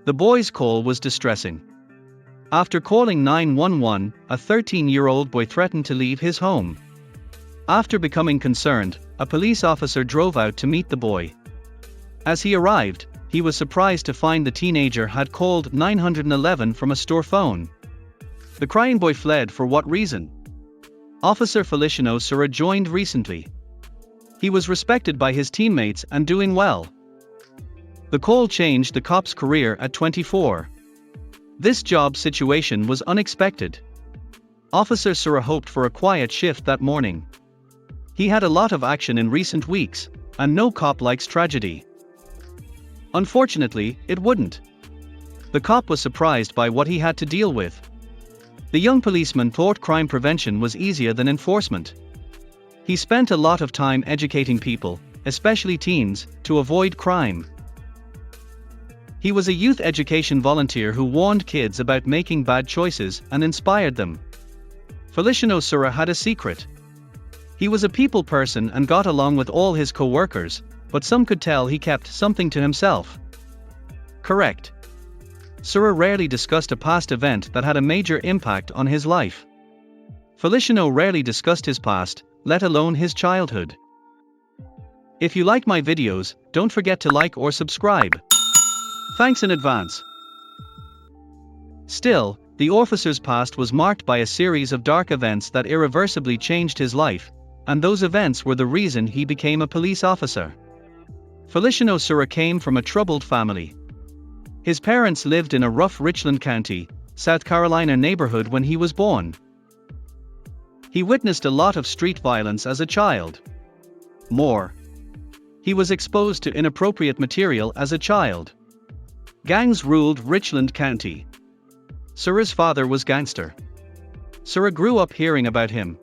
The boy's call was distressing. After calling 911, a 13-year-old boy threatened to leave his home. After becoming concerned, a police officer drove out to meet the boy. As he arrived, he was surprised to find the teenager had called 911 from a store phone. The crying boy fled. For what reason? Officer Feliciano Sura joined recently. He was respected by his teammates and doing well. The call changed the cop's career at 24. This job situation was unexpected. Officer Sura hoped for a quiet shift that morning. He had a lot of action in recent weeks, and no cop likes tragedy. Unfortunately, it wouldn't. The cop was surprised by what he had to deal with. The young policeman thought crime prevention was easier than enforcement. He spent a lot of time educating people, especially teens, to avoid crime. He was a youth education volunteer who warned kids about making bad choices and inspired them. Feliciano Sura had a secret. He was a people person and got along with all his co-workers, but some could tell he kept something to himself. Correct. Sura rarely discussed a past event that had a major impact on his life. Feliciano rarely discussed his past, let alone his childhood. If you like my videos, don't forget to like or subscribe. Thanks in advance. Still, the officer's past was marked by a series of dark events that irreversibly changed his life, and those events were the reason he became a police officer. Feliciano Sura came from a troubled family. His parents lived in a rough Richland County, South Carolina neighborhood when he was born. He witnessed a lot of street violence as a child. More. He was exposed to inappropriate material as a child. Gangs ruled Richland County. Sura's father was gangster. Sura grew up hearing about him.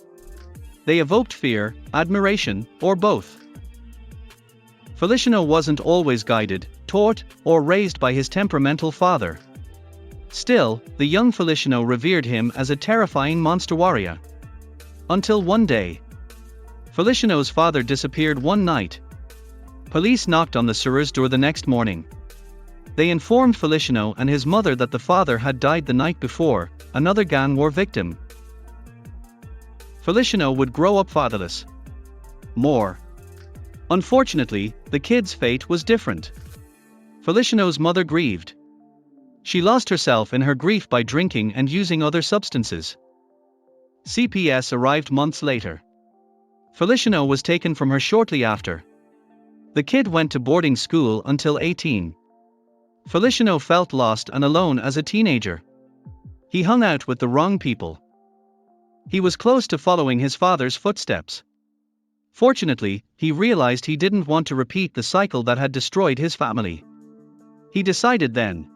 They evoked fear, admiration, or both. Feliciano wasn't always guided, taught, or raised by his temperamental father. Still, the young Feliciano revered him as a terrifying monster warrior. Until one day. Feliciano's father disappeared one night. Police knocked on the Sura's door the next morning. They informed Feliciano and his mother that the father had died the night before, another gang war victim. Feliciano would grow up fatherless. More. Unfortunately, the kid's fate was different. Feliciano's mother grieved. She lost herself in her grief by drinking and using other substances. CPS arrived months later. Feliciano was taken from her shortly after. The kid went to boarding school until 18. Feliciano felt lost and alone as a teenager. He hung out with the wrong people. He was close to following his father's footsteps. Fortunately, he realized he didn't want to repeat the cycle that had destroyed his family. He decided then.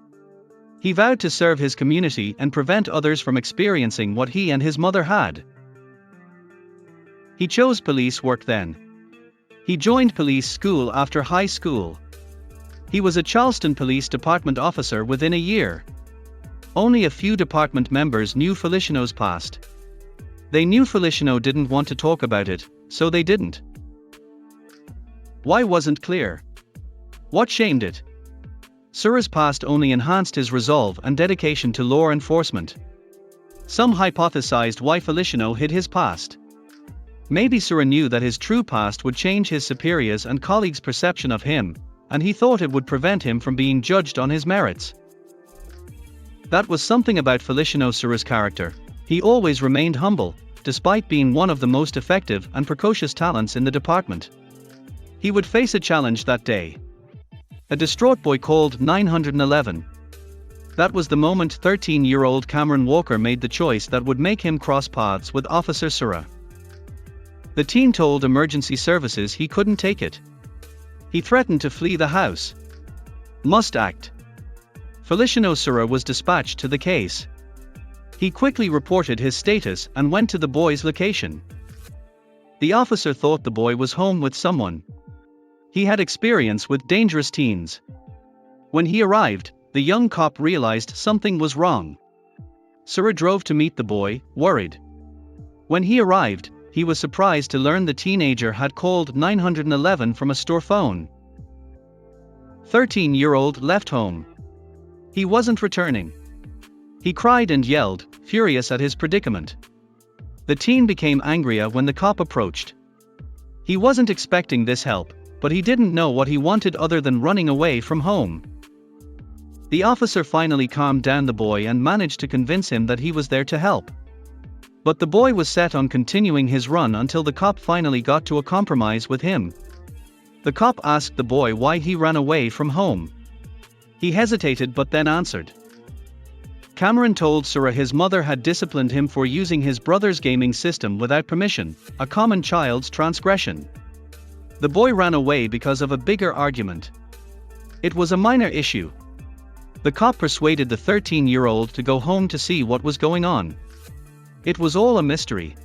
He vowed to serve his community and prevent others from experiencing what he and his mother had. He chose police work then. He joined police school after high school. He was a Charleston Police Department officer within a year. Only a few department members knew Feliciano's past. They knew Feliciano didn't want to talk about it, so they didn't. Why wasn't clear? What shamed it? Sura's past only enhanced his resolve and dedication to law enforcement. Some hypothesized why Feliciano hid his past. Maybe Sura knew that his true past would change his superiors' and colleagues' perception of him, and he thought it would prevent him from being judged on his merits. That was something about Feliciano Sura's character. He always remained humble, despite being one of the most effective and precocious talents in the department. He would face a challenge that day. A distraught boy called 911. That was the moment 13-year-old Cameron Walker made the choice that would make him cross paths with Officer Sura. The teen told emergency services he couldn't take it. He threatened to flee the house. Must act. Feliciano Sura was dispatched to the case. He quickly reported his status and went to the boy's location. The officer thought the boy was home with someone. He had experience with dangerous teens. When he arrived, the young cop realized something was wrong. Sura drove to meet the boy, worried. When he arrived, he was surprised to learn the teenager had called 911 from a store phone. 13-year-old left home. He wasn't returning. He cried and yelled, furious at his predicament. The teen became angrier when the cop approached. He wasn't expecting this help, but he didn't know what he wanted other than running away from home. The officer finally calmed down the boy and managed to convince him that he was there to help. But the boy was set on continuing his run until the cop finally got to a compromise with him. The cop asked the boy why he ran away from home. He hesitated but then answered. Cameron told Sura his mother had disciplined him for using his brother's gaming system without permission, a common child's transgression. The boy ran away because of a bigger argument. It was a minor issue. The cop persuaded the 13-year-old to go home to see what was going on. It was all a mystery.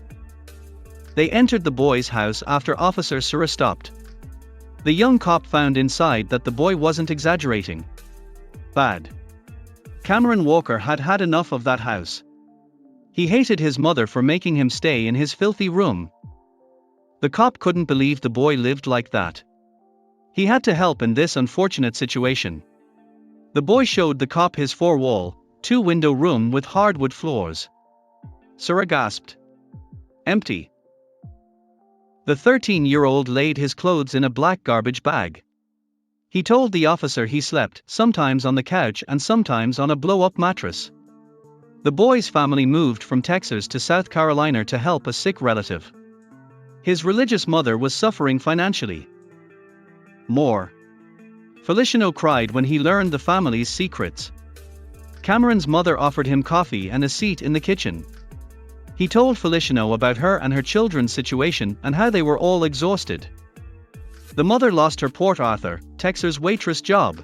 They entered the boy's house after Officer Sura stopped. The young cop found inside that the boy wasn't exaggerating. Bad. Cameron Walker had had enough of that house. He hated his mother for making him stay in his filthy room. The cop couldn't believe the boy lived like that. He had to help in this unfortunate situation. The boy showed the cop his 4-wall, 2-window room with hardwood floors. Sura gasped. Empty. The 13-year-old laid his clothes in a black garbage bag. He told the officer he slept, sometimes on the couch and sometimes on a blow-up mattress. The boy's family moved from Texas to South Carolina to help a sick relative. His religious mother was suffering financially. More. Feliciano cried when he learned the family's secrets. Cameron's mother offered him coffee and a seat in the kitchen. He told Feliciano about her and her children's situation and how they were all exhausted. The mother lost her Port Arthur, Texas waitress job.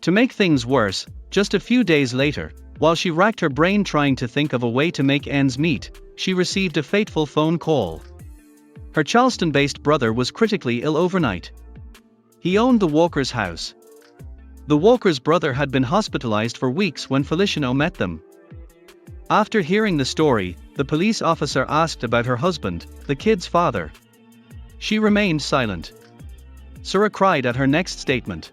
To make things worse, just a few days later, while she racked her brain trying to think of a way to make ends meet, she received a fateful phone call. Her Charleston-based brother was critically ill overnight. He owned the Walker's house. The Walker's brother had been hospitalized for weeks when Feliciano met them. After hearing the story, the police officer asked about her husband, the kid's father. She remained silent. Sura cried at her next statement.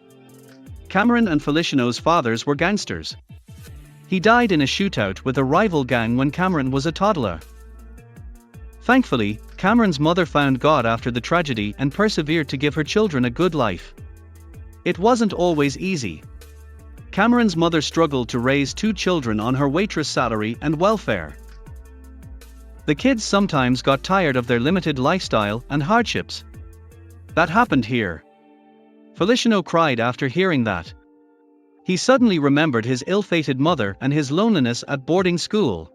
Cameron and Feliciano's fathers were gangsters. He died in a shootout with a rival gang when Cameron was a toddler. Thankfully, Cameron's mother found God after the tragedy and persevered to give her children a good life. It wasn't always easy. Cameron's mother struggled to raise 2 children on her waitress salary and welfare. The kids sometimes got tired of their limited lifestyle and hardships. That happened here. Feliciano cried after hearing that. He suddenly remembered his ill-fated mother and his loneliness at boarding school.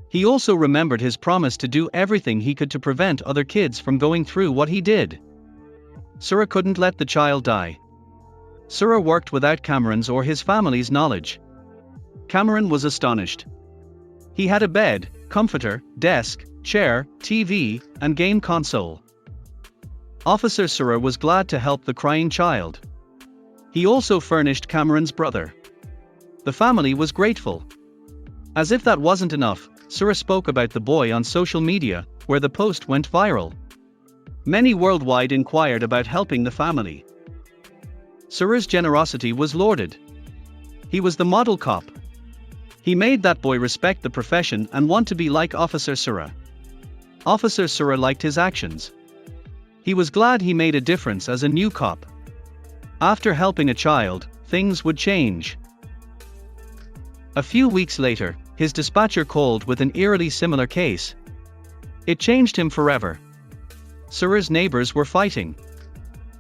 He also remembered his promise to do everything he could to prevent other kids from going through what he did. Sura couldn't let the child die. Sura worked without Cameron's or his family's knowledge. Cameron was astonished. He had a bed, comforter, desk, chair, TV, and game console. Officer Sura was glad to help the crying child. He also furnished Cameron's brother. The family was grateful. As if that wasn't enough, Sura spoke about the boy on social media, where the post went viral. Many worldwide inquired about helping the family. Sura's generosity was lauded. He was the model cop. He made that boy respect the profession and want to be like Officer Sura. Officer Sura liked his actions. He was glad he made a difference as a new cop. After helping a child, things would change. A few weeks later, his dispatcher called with an eerily similar case. It changed him forever. Sura's neighbors were fighting.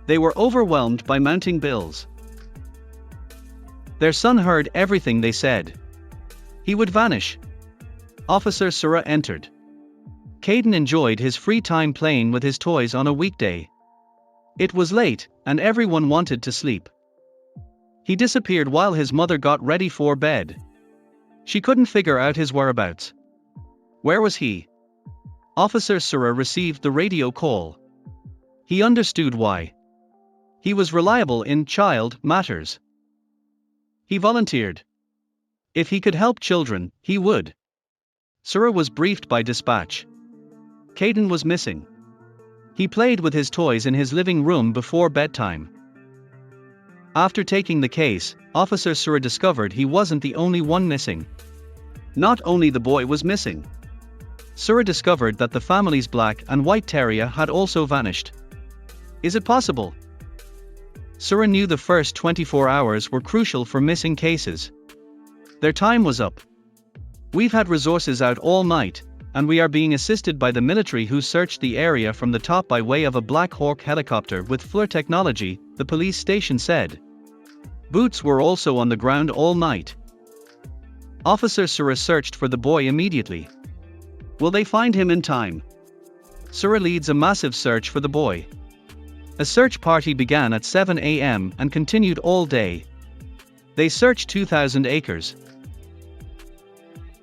They were overwhelmed by mounting bills. Their son heard everything they said. He would vanish. Officer Sura entered. Caden enjoyed his free time playing with his toys on a weekday. It was late, and everyone wanted to sleep. He disappeared while his mother got ready for bed. She couldn't figure out his whereabouts. Where was he? Officer Sura received the radio call. He understood why. He was reliable in child matters. He volunteered. If he could help children, he would. Sura was briefed by dispatch. Caden was missing. He played with his toys in his living room before bedtime. After taking the case, Officer Sura discovered he wasn't the only one missing. Not only the boy was missing. Sura discovered that the family's black and white terrier had also vanished. Is it possible? Sura knew the first 24 hours were crucial for missing cases. Their time was up. We've had resources out all night, and we are being assisted by the military who searched the area from the top by way of a Black Hawk helicopter with FLIR technology, the police station said. Boots were also on the ground all night. Officer Sura searched for the boy immediately. Will they find him in time? Sura leads a massive search for the boy. A search party began at 7 a.m. and continued all day. They searched 2,000 acres.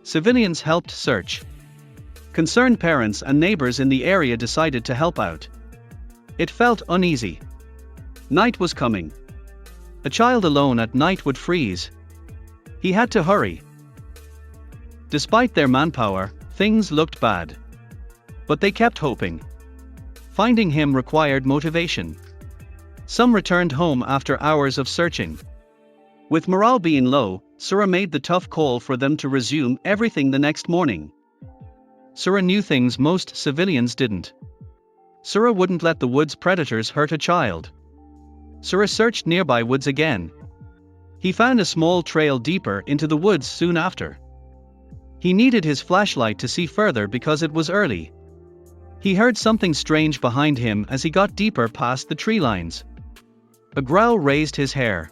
Civilians helped search. Concerned parents and neighbors in the area decided to help out. It felt uneasy. Night was coming. A child alone at night would freeze. He had to hurry. Despite their manpower, things looked bad. But they kept hoping. Finding him required motivation. Some returned home after hours of searching. With morale being low, Sura made the tough call for them to resume everything the next morning. Sura knew things most civilians didn't. Sura wouldn't let the woods predators hurt a child. Sura searched nearby woods again. He found a small trail deeper into the woods soon after. He needed his flashlight to see further because it was early. He heard something strange behind him as he got deeper past the tree lines. A growl raised his hair.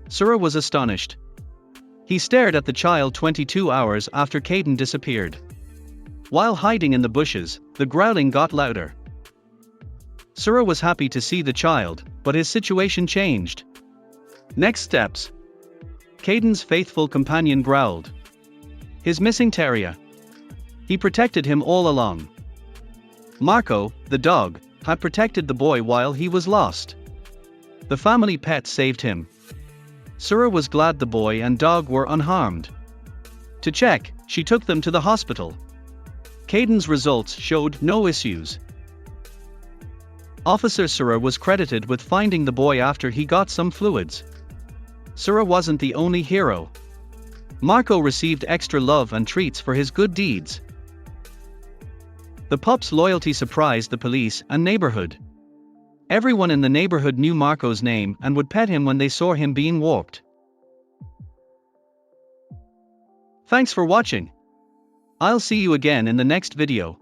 Sura was astonished. He stared at the child 22 hours after Caden disappeared. While hiding in the bushes, the growling got louder. Sura was happy to see the child, but his situation changed. Next steps. Caden's faithful companion growled. His missing terrier. He protected him all along. Marco, the dog, had protected the boy while he was lost. The family pet saved him. Sura was glad the boy and dog were unharmed. To check, she took them to the hospital. Caden's results showed no issues. Officer Sura was credited with finding the boy after he got some fluids. Sura wasn't the only hero. Marco received extra love and treats for his good deeds. The pup's loyalty surprised the police and neighborhood. Everyone in the neighborhood knew Marco's name and would pet him when they saw him being walked. Thanks for watching. I'll see you again in the next video.